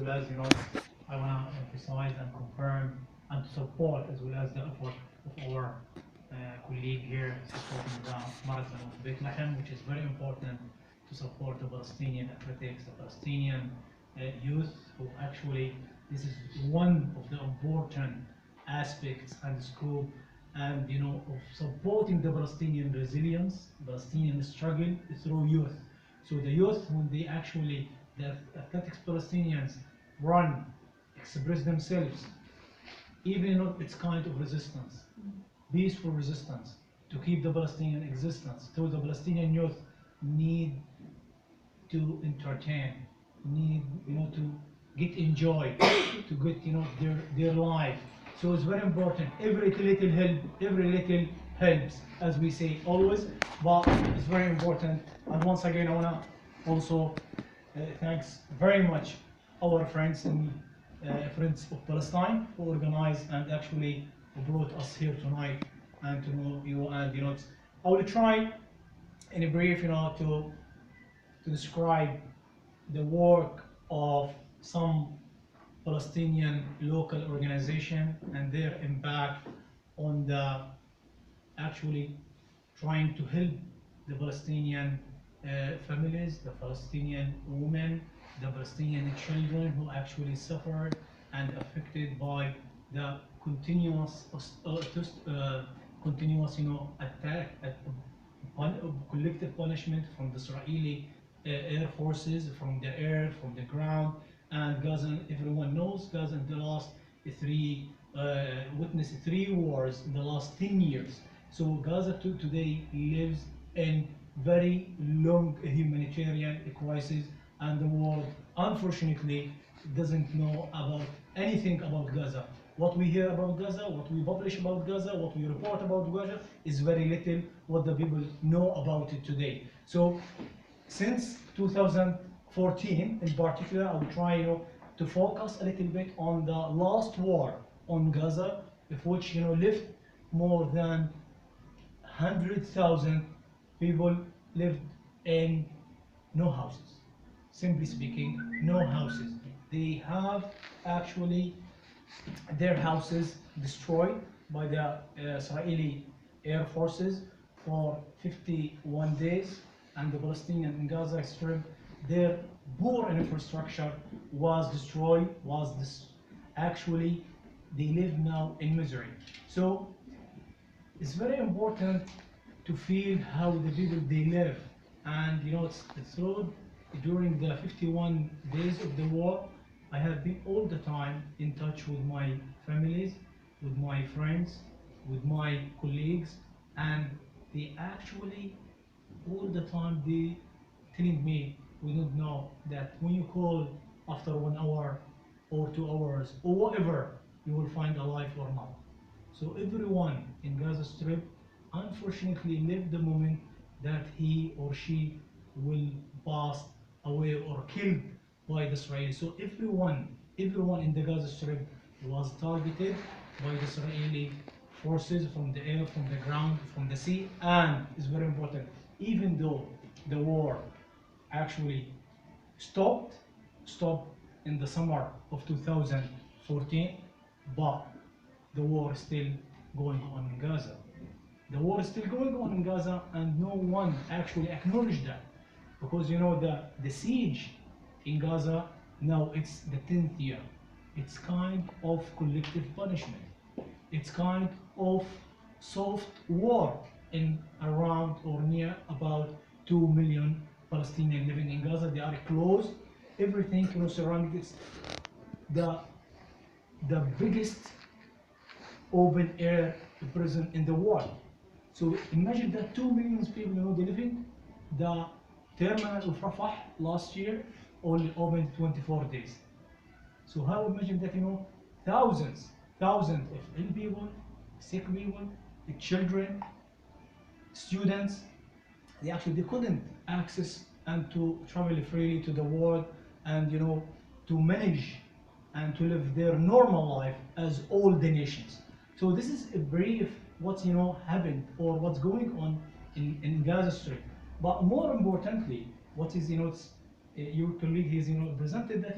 well as I want to emphasize and confirm and support as well as the effort of our colleague here supporting the marathon of Bethlehem, which is very important to support the Palestinian athletics, the Palestinian youth, who actually this is one of the important aspects and scope and of supporting the Palestinian resilience, Palestinian struggle through youth. So the youth, when they actually the athletics Palestinians run, express themselves, even if it's kind of resistance, peaceful resistance to keep the Palestinian existence. So the Palestinian youth need to entertain, need to get enjoy, to get their life. So it's very important. Every little helps, as we say always. But it's very important. And once again, I wanna also thanks very much our friends and friends of Palestine who organized and actually brought us here tonight and to know you. And I will try in a brief, to describe the work of some Palestinian local organization and their impact on the actually trying to help the Palestinian families, the Palestinian women, the Palestinian children who actually suffered and affected by the continuous attack, collective punishment from the Israeli air forces, from the air, from the ground, and Gaza. Everyone knows Gaza in the last witnessed 3 wars in the last 10 years. So Gaza today lives in very long humanitarian crisis, and the world unfortunately doesn't know about anything about Gaza. What we hear about Gaza, what we publish about Gaza, what we report about Gaza is very little what the people know about it today. So since 2014 in particular, I will try to focus a little bit on the last war on Gaza, of which lived more than 100,000 people lived in no houses. Simply speaking, no houses. They have actually their houses destroyed by the Israeli air forces for 51 days, and the Palestinian in Gaza Strip, their poor infrastructure was destroyed, actually they live now in misery. So it's very important to feel how the people they live, and it's through during the 51 days of the war, I have been all the time in touch with my families, with my friends, with my colleagues, and they actually all the time they telling me, we don't know that when you call after 1 hour or 2 hours or whatever, you will find alive or not. So everyone in Gaza Strip unfortunately lived the moment that he or she will pass away or killed by the Israelis. So everyone in the Gaza Strip was targeted by the Israeli forces from the air, from the ground, from the sea. And it's very important, even though the war actually stopped in the summer of 2014, but the war is still going on in Gaza. The war is still going on in Gaza, and no one actually acknowledged that, because the siege in Gaza now it's the 10th year. It's kind of collective punishment. It's kind of soft war in around or near about 2 million Palestinians living in Gaza. They are closed. Everything surrounding this. The biggest open air prison in the world. So imagine that 2 million people they living. The terminal of Rafah last year only opened 24 days. So how imagine that thousands of ill people, sick people, children, students, they couldn't access and to travel freely to the world and to manage and to live their normal life as all the nations. So this is a brief what's happened or what's going on in Gaza Strip. But more importantly, what is your colleague has presented that